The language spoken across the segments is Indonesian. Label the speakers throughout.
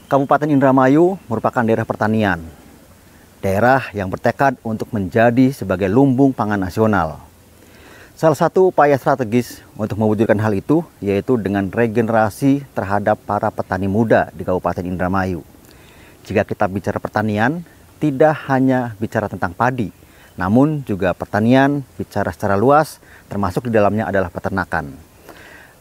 Speaker 1: Kabupaten Indramayu merupakan daerah pertanian. Daerah yang bertekad untuk menjadi sebagai lumbung pangan nasional. Salah satu upaya strategis untuk mewujudkan hal itu yaitu dengan regenerasi terhadap para petani muda di Kabupaten Indramayu. Jika kita bicara pertanian, tidak hanya bicara tentang padi, namun juga pertanian bicara secara luas, termasuk di dalamnya adalah peternakan.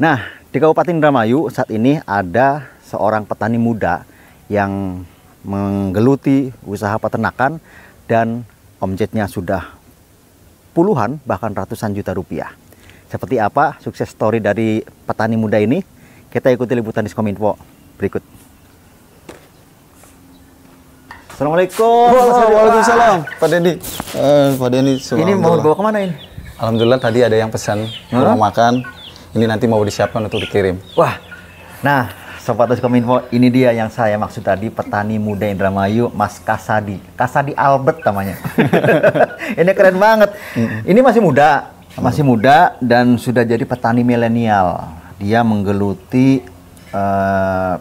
Speaker 1: Nah, di Kabupaten Indramayu saat ini ada seorang petani muda yang menggeluti usaha peternakan dan omsetnya sudah puluhan bahkan ratusan juta rupiah. Seperti apa sukses story dari petani muda ini? Kita ikuti liputan Diskominfo berikut. Assalamualaikum.
Speaker 2: Waalaikumsalam, Pak Denny. Pak Denny,
Speaker 1: ini mau bawa kemana ini?
Speaker 2: Alhamdulillah tadi ada yang pesan rumah makan. Ini nanti mau disiapkan untuk dikirim.
Speaker 1: Wah, nah Sobat Diskominfo, ini dia yang saya maksud tadi, petani muda Indramayu, Mas Kasadi. Kasadi Albert namanya. Ini keren banget. Ini masih muda dan sudah jadi petani milenial. Dia menggeluti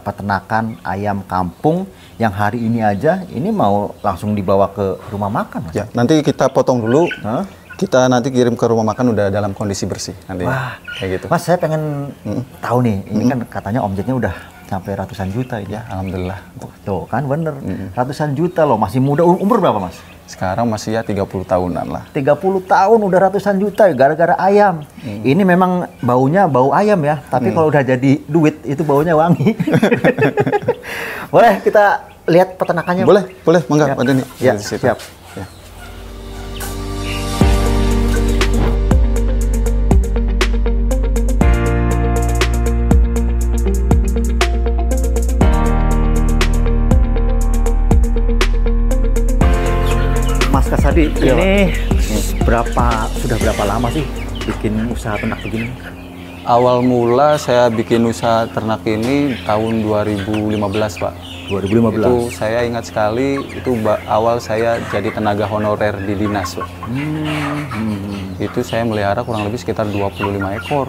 Speaker 1: peternakan ayam kampung yang hari ini aja ini mau langsung dibawa ke rumah makan. Mas.
Speaker 2: Ya, nanti kita potong dulu. Kita nanti kirim ke rumah makan udah dalam kondisi bersih nanti.
Speaker 1: Wah,
Speaker 2: kayak gitu.
Speaker 1: Mas, saya pengen tahu nih, ini kan katanya omsetnya udah sampai ratusan juta ini.
Speaker 2: Ya, alhamdulillah.
Speaker 1: Tuh kan bener, ratusan juta loh, masih muda. Umur berapa, Mas?
Speaker 2: Sekarang masih ya 30 tahunan lah.
Speaker 1: 30 tahun udah ratusan juta gara-gara ayam. Ini memang baunya bau ayam ya, tapi kalau udah jadi duit itu baunya wangi. Boleh kita lihat peternakannya?
Speaker 2: Boleh, mangga Pak Denny.
Speaker 1: Ya, siap.
Speaker 2: Ya.
Speaker 1: Mas Kasadi, ini sudah berapa lama sih bikin usaha ternak begini?
Speaker 2: Awal mula saya bikin usaha ternak ini tahun 2015, Pak.
Speaker 1: 2015.
Speaker 2: Itu saya ingat sekali, itu awal saya jadi tenaga honorer di dinas, Pak. Itu saya melihara kurang lebih sekitar 25 ekor.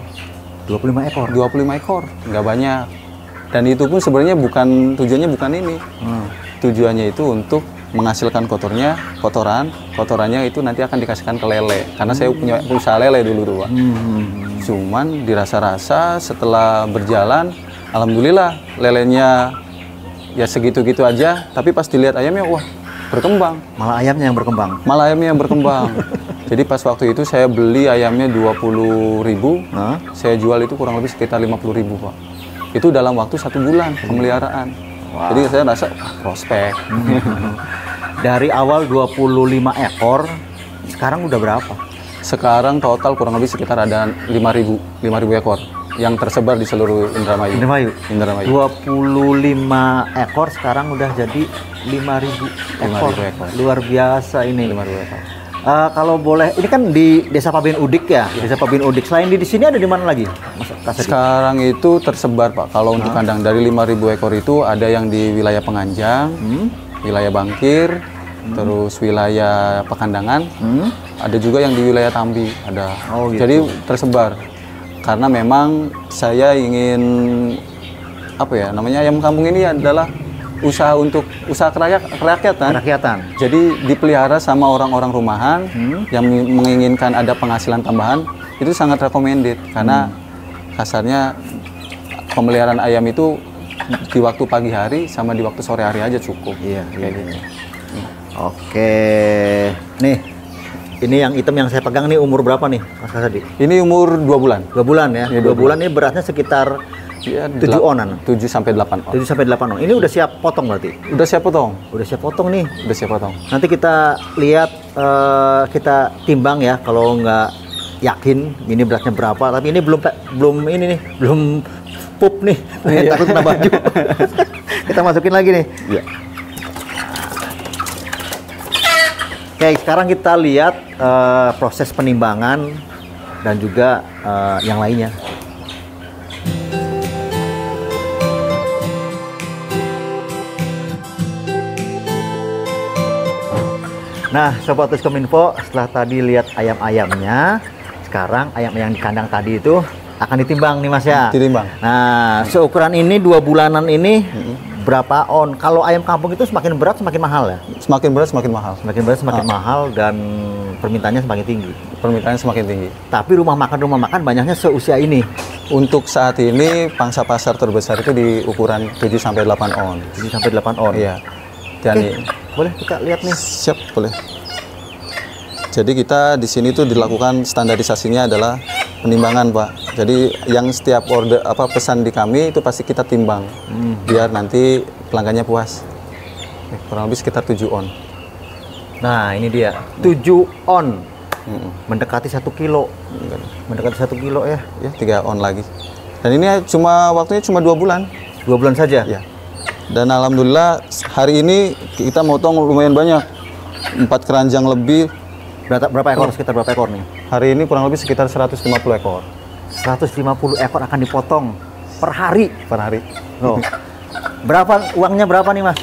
Speaker 1: 25 ekor?
Speaker 2: 25 ekor, nggak banyak. Dan itu pun sebenarnya tujuannya bukan ini. Tujuannya itu untuk menghasilkan kotorannya itu nanti akan dikasihkan ke lele. Karena saya punya usaha lele dulu tuh, Pak. Cuman dirasa-rasa setelah berjalan, alhamdulillah lelenya ya segitu-gitu aja. Tapi pas dilihat ayamnya, wah berkembang.
Speaker 1: Malah ayamnya yang berkembang?
Speaker 2: Malah ayamnya yang berkembang. Jadi pas waktu itu saya beli ayamnya 20.000, saya jual itu kurang lebih sekitar 50.000, Pak. Itu dalam waktu 1 bulan pemeliharaan. Wow. Jadi saya rasa prospek. Dari awal 25 ekor, sekarang udah berapa? Sekarang total kurang lebih sekitar ada 5.000 ekor yang tersebar di seluruh Indramayu.
Speaker 1: 25 ekor sekarang udah jadi 5.000 ekor. Luar biasa ini.
Speaker 2: 5.000 ekor.
Speaker 1: Kalau boleh, ini kan di Desa Pabin Udik ya, Desa Pabin Udik. Selain di sini ada di mana lagi, Mas Kasadi?
Speaker 2: Sekarang itu tersebar, Pak. Kalau untuk kandang dari 5.000 ekor itu ada yang di wilayah Penganjang, wilayah Bangkir, terus wilayah Pekandangan, ada juga yang di wilayah Tambi, ada. Oh, gitu. Jadi tersebar. Karena memang saya ingin ayam kampung ini adalah usaha kerakyatan. Jadi dipelihara sama orang-orang rumahan yang menginginkan ada penghasilan tambahan, itu sangat recommended karena kasarnya pemeliharaan ayam itu di waktu pagi hari sama di waktu sore hari aja cukup.
Speaker 1: Iya, kayak gitu. Oke. Nih, ini yang hitam yang saya pegang nih umur berapa nih, Mas Kasadi?
Speaker 2: Ini umur 2 bulan.
Speaker 1: 2 bulan ya. 2 bulan ini beratnya sekitar 7 onan.
Speaker 2: 7 sampai 8 on.
Speaker 1: 7 sampai 8 on. Ini udah siap potong berarti?
Speaker 2: Udah siap potong.
Speaker 1: Udah siap potong nih.
Speaker 2: Udah siap potong.
Speaker 1: Nanti kita lihat, kita timbang ya kalau nggak yakin ini beratnya berapa. Tapi ini belum pup nih. Takut kena baju. Kita masukin lagi nih.
Speaker 2: Iya.
Speaker 1: Oke, sekarang kita lihat proses penimbangan dan juga yang lainnya. Nah, Sobat Diskominfo, setelah tadi lihat ayam-ayamnya, sekarang ayam yang di kandang tadi itu akan ditimbang nih Mas ya.
Speaker 2: Ditimbang.
Speaker 1: Nah, seukuran ini 2 bulanan ini berapa on? Kalau ayam kampung itu semakin berat semakin mahal ya?
Speaker 2: Semakin berat semakin mahal.
Speaker 1: Semakin berat semakin mahal dan permintaannya semakin tinggi.
Speaker 2: Permintaannya semakin tinggi.
Speaker 1: Tapi rumah makan banyaknya seusia ini.
Speaker 2: Untuk saat ini pangsa pasar terbesar itu di ukuran 7 sampai 8 on.
Speaker 1: 7 sampai 8 on.
Speaker 2: Iya. Dan
Speaker 1: boleh kita lihat nih.
Speaker 2: Siap, boleh. Jadi kita di sini tuh dilakukan standarisasinya adalah penimbangan, Pak. Jadi yang setiap order pesan di kami itu pasti kita timbang, biar nanti pelanggannya puas. Kurang lebih sekitar 7 on.
Speaker 1: Nah ini dia 7 on, mendekati 1 kilo, mendekati 1 kilo ya.
Speaker 2: Ya 3 on lagi. Dan ini waktunya cuma 2 bulan.
Speaker 1: 2 bulan saja.
Speaker 2: Ya. Dan alhamdulillah hari ini kita motong lumayan banyak, 4 keranjang lebih.
Speaker 1: Berapa ekor? Sekitar berapa ekor nih?
Speaker 2: Hari ini kurang lebih sekitar 150 ekor.
Speaker 1: 150 ekor akan dipotong per hari?
Speaker 2: Per hari.
Speaker 1: Oh. Uangnya berapa nih Mas?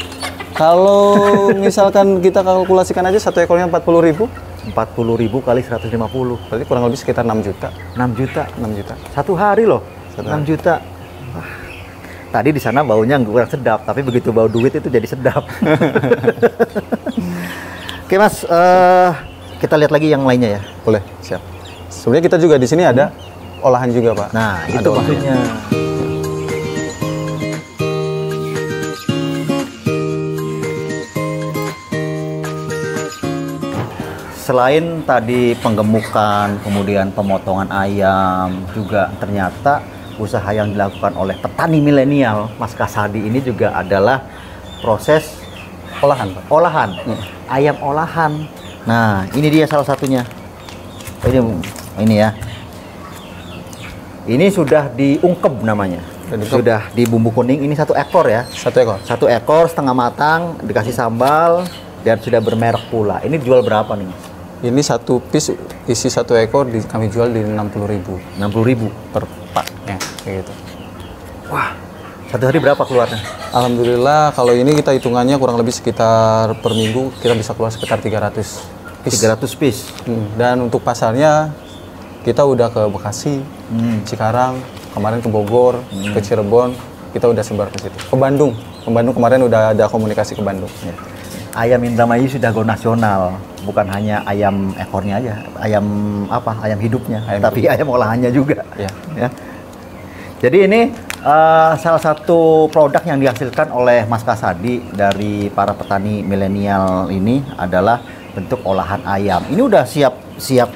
Speaker 2: Kalau misalkan kita kalkulasikan aja 1 ekornya 40.000.
Speaker 1: 40.000 kali 150.
Speaker 2: Berarti kurang lebih sekitar 6 juta.
Speaker 1: 6 juta?
Speaker 2: 6 juta.
Speaker 1: Satu hari loh, 6 juta. Wah. Tadi di sana baunya kurang sedap, tapi begitu bau duit itu jadi sedap. Oke Mas, kita lihat lagi yang lainnya ya.
Speaker 2: Boleh, siap. Sebenarnya kita juga di sini ada olahan juga, Pak.
Speaker 1: Nah,
Speaker 2: ada
Speaker 1: itu maksudnya. Selain tadi penggemukan, kemudian pemotongan ayam, juga ternyata usaha yang dilakukan oleh petani milenial Mas Kasadi ini juga adalah proses
Speaker 2: olahan, Pak.
Speaker 1: Olahan. Ayam olahan. Nah, ini dia salah satunya. Ini ya. Ini sudah diungkep namanya. Sudah di bumbu kuning. Ini 1 ekor ya.
Speaker 2: 1 ekor.
Speaker 1: 1 ekor setengah matang, dikasih sambal dan sudah bermerek pula. Ini jual berapa nih, Mas?
Speaker 2: Ini 1 piece isi 1 ekor kami jual di 60.000.
Speaker 1: 60.000
Speaker 2: per pak ya, kayak gitu.
Speaker 1: Wah. Satu hari berapa keluarnya?
Speaker 2: Alhamdulillah kalau ini kita hitungannya kurang lebih sekitar per minggu kita bisa keluar sekitar 300 piece.
Speaker 1: 300 piece.
Speaker 2: Dan untuk pasarnya kita udah ke Bekasi, Cikarang, kemarin ke Bogor, ke Cirebon, kita udah sebar ke situ. Ke Bandung. Ke Bandung kemarin udah ada komunikasi ke Bandung. Ya.
Speaker 1: Ayam Indramayu sudah go nasional, bukan hanya ayam ekornya aja, ayam hidupnya, tapi ayam olahannya juga.
Speaker 2: Ya.
Speaker 1: Ya. Jadi ini salah satu produk yang dihasilkan oleh Mas Kasadi dari para petani milenial ini adalah bentuk olahan ayam. Ini udah siap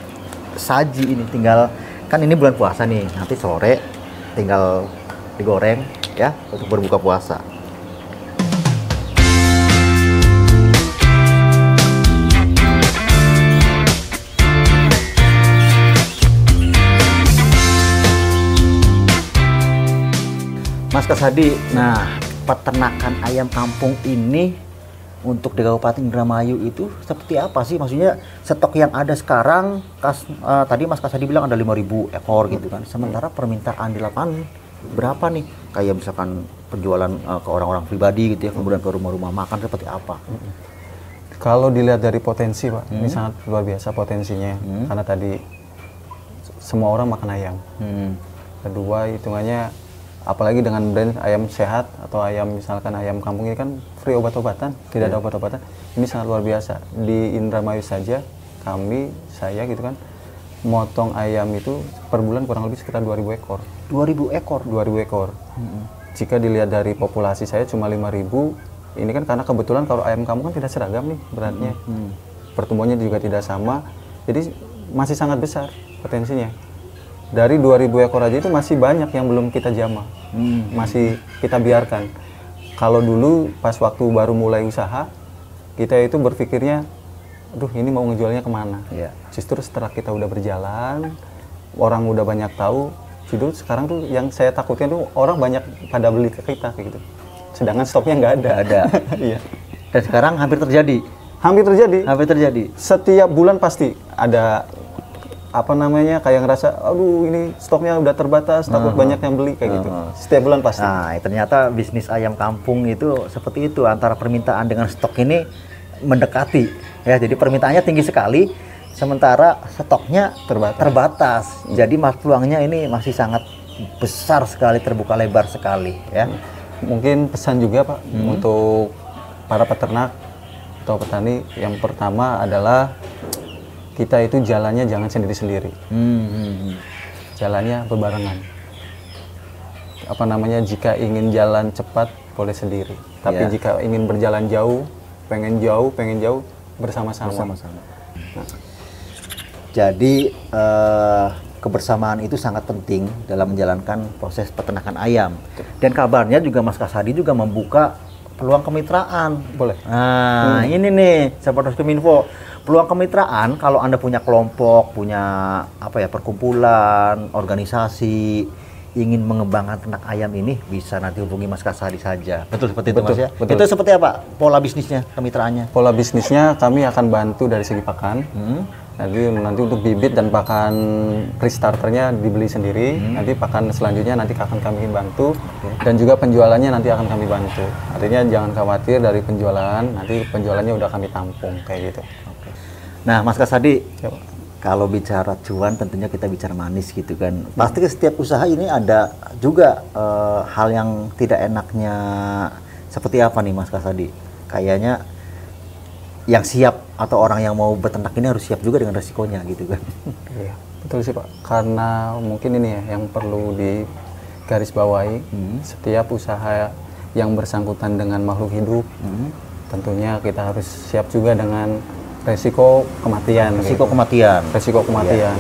Speaker 1: saji ini, tinggal kan ini bulan puasa nih, nanti sore tinggal digoreng ya untuk berbuka puasa. Mas Kasadi, nah peternakan ayam kampung ini untuk di Kabupaten Indramayu itu seperti apa sih? Maksudnya stok yang ada sekarang, tadi Mas Kasadi bilang ada 5.000 ekor gitu kan. Sementara permintaan di lapangan berapa nih? Kayak misalkan penjualan ke orang-orang pribadi gitu ya, kemudian ke rumah-rumah makan seperti apa?
Speaker 2: Kalau dilihat dari potensi, Pak, ini sangat luar biasa potensinya. Karena tadi semua orang makan ayam. Kedua, hitungannya apalagi dengan brand ayam sehat atau ayam misalkan ayam kampung ini kan free obat-obatan, tidak ada obat-obatan. Ini sangat luar biasa. Di Indramayu saja saya gitu kan, motong ayam itu per bulan kurang lebih sekitar 2.000 ekor.
Speaker 1: 2.000 ekor?
Speaker 2: 2.000 ekor. Jika dilihat dari populasi saya cuma 5.000, ini kan karena kebetulan kalau ayam kampung kan tidak seragam nih beratnya. Pertumbuhannya juga tidak sama, jadi masih sangat besar potensinya. Dari 2.000 ekor aja itu masih banyak yang belum kita jamah, masih kita biarkan. Kalau dulu pas waktu baru mulai usaha, kita itu berpikirnya, aduh ini mau ngejualnya kemana? Justru setelah kita udah berjalan, orang udah banyak tahu, justru sekarang tuh yang saya takutnya tuh orang banyak pada beli ke kita kayak gitu. Sedangkan stoknya nggak ada. Iya.
Speaker 1: Dan sekarang hampir terjadi?
Speaker 2: Hampir terjadi. Setiap bulan pasti ada kayak ngerasa aduh ini stoknya udah terbatas, takut banyak yang beli kayak gitu. Setiap bulan pasti.
Speaker 1: Nah, ternyata bisnis ayam kampung itu seperti itu, antara permintaan dengan stok ini mendekati ya. Jadi permintaannya tinggi sekali sementara stoknya terbatas. Jadi peluangnya ini masih sangat besar sekali, terbuka lebar sekali ya.
Speaker 2: mungkin pesan juga Pak untuk para peternak atau petani. Yang pertama adalah kita itu jalannya jangan sendiri-sendiri. Jalannya berbarengan. Apa namanya, jika ingin jalan cepat boleh sendiri. Tapi jika ingin berjalan jauh, pengen jauh bersama-sama. Nah.
Speaker 1: Jadi kebersamaan itu sangat penting dalam menjalankan proses peternakan ayam. Dan kabarnya juga Mas Kasadi juga membuka peluang kemitraan.
Speaker 2: Boleh.
Speaker 1: Nah, ini nih, sahabat Kominfo, peluang kemitraan kalau Anda punya kelompok, punya apa ya, perkumpulan, organisasi, ingin mengembangkan ternak ayam ini, bisa nanti hubungi Mas Kasadi saja. Betul seperti itu, Mas ya? Betul. Itu seperti apa pola bisnisnya, kemitraannya?
Speaker 2: Pola bisnisnya kami akan bantu dari segi pakan. Nanti untuk bibit dan pakan pre-starternya dibeli sendiri. Nanti pakan selanjutnya nanti akan kami bantu. Dan juga penjualannya nanti akan kami bantu. Artinya jangan khawatir dari penjualan, nanti penjualannya udah kami tampung kayak gitu.
Speaker 1: Nah, Mas Kasadi, kalau bicara cuan tentunya kita bicara manis gitu kan. Pasti setiap usaha ini ada juga hal yang tidak enaknya. Seperti apa nih Mas Kasadi? Kayaknya yang siap atau orang yang mau beternak ini harus siap juga dengan resikonya gitu kan.
Speaker 2: Iya, betul sih Pak. Karena mungkin ini ya yang perlu digarisbawahi. Setiap usaha yang bersangkutan dengan makhluk hidup, tentunya kita harus siap juga dengan resiko kematian. Resiko kematian.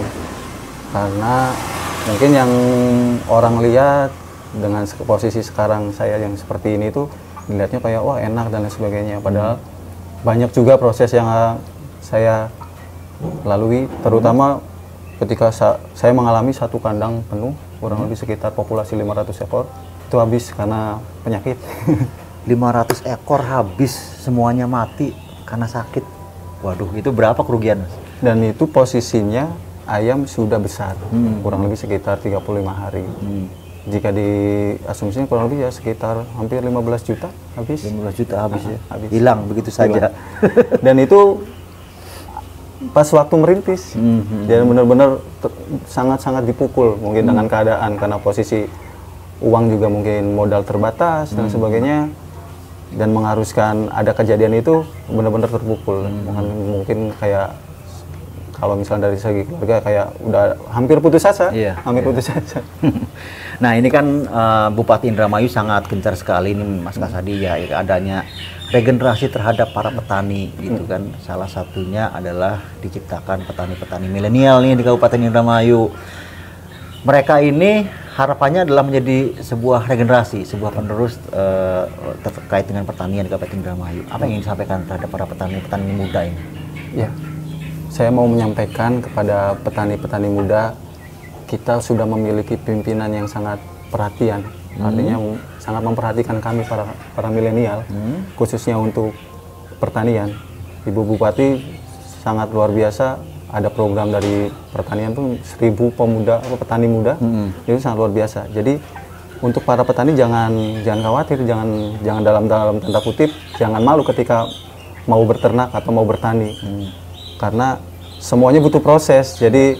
Speaker 2: Karena mungkin yang orang lihat dengan posisi sekarang saya yang seperti ini tuh dilihatnya kayak wah enak dan lain sebagainya. Padahal banyak juga proses yang saya lalui, terutama ketika saya mengalami satu kandang penuh, kurang lebih sekitar populasi 500 ekor, itu habis karena penyakit.
Speaker 1: 500 ekor habis, semuanya mati karena sakit. Waduh, itu berapa kerugian, Mas?
Speaker 2: Dan itu posisinya ayam sudah besar, kurang lebih sekitar 35 hari. Jika diasumsinya kurang lebih ya sekitar hampir 15 juta habis.
Speaker 1: 15 juta habis ya?
Speaker 2: Habis.
Speaker 1: Hilang begitu saja.
Speaker 2: Dan itu pas waktu merintis. Dan benar-benar sangat-sangat dipukul mungkin dengan keadaan, karena posisi uang juga mungkin modal terbatas dan sebagainya. Dan mengharuskan ada kejadian itu benar-benar terpukul. Mungkin kayak kalau misalnya dari segi keluarga kayak udah hampir putus asa. Putus asa.
Speaker 1: Nah, ini kan Bupati Indramayu sangat gencar sekali ini Mas Kasadi ya, adanya regenerasi terhadap para petani gitu kan. Salah satunya adalah diciptakan petani-petani milenial nih di Kabupaten Indramayu. Mereka ini harapannya adalah menjadi sebuah regenerasi, sebuah penerus terkait dengan pertanian di Kabupaten Indramayu. Apa yang ingin disampaikan terhadap para petani-petani muda ini?
Speaker 2: Ya, saya mau menyampaikan kepada petani-petani muda, kita sudah memiliki pimpinan yang sangat perhatian, artinya sangat memperhatikan kami para milenial, khususnya untuk pertanian. Ibu Bupati sangat luar biasa, ada program dari pertanian tuh 1000 pemuda petani muda, itu sangat luar biasa. Jadi untuk para petani jangan khawatir, jangan dalam tanda kutip, jangan malu ketika mau berternak atau mau bertani, karena semuanya butuh proses. Jadi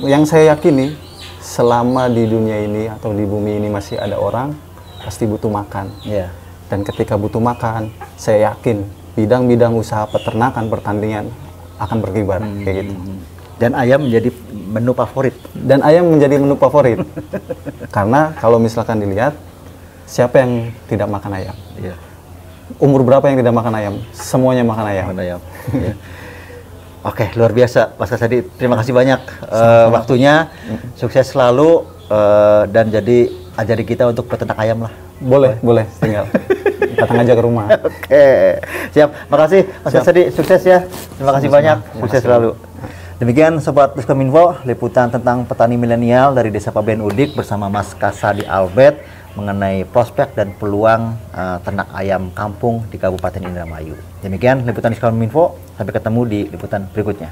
Speaker 2: yang saya yakini, selama di dunia ini atau di bumi ini masih ada orang, pasti butuh makan. Dan ketika butuh makan, saya yakin bidang-bidang usaha peternakan, pertanian akan berkibar kayak gitu.
Speaker 1: Dan ayam menjadi menu favorit.
Speaker 2: Karena kalau misalkan dilihat, siapa yang tidak makan ayam? Umur berapa yang tidak makan ayam? Semuanya makan ayam.
Speaker 1: Oke, luar biasa Mas Kasadi. Terima kasih banyak waktunya. Sukses selalu dan jadi ajari kita untuk peternak ayam lah.
Speaker 2: Boleh, tinggal datang aja ke rumah.
Speaker 1: Oke, siap. Makasih Mas Kasadi, sukses ya. Terima kasih banyak. Sukses selalu. Demikian Sobat Kominfo, liputan tentang petani milenial dari Desa Pabean Udik bersama Mas Kasadi Albert mengenai prospek dan peluang ternak ayam kampung di Kabupaten Indramayu. Demikian liputan Kominfo, sampai ketemu di liputan berikutnya.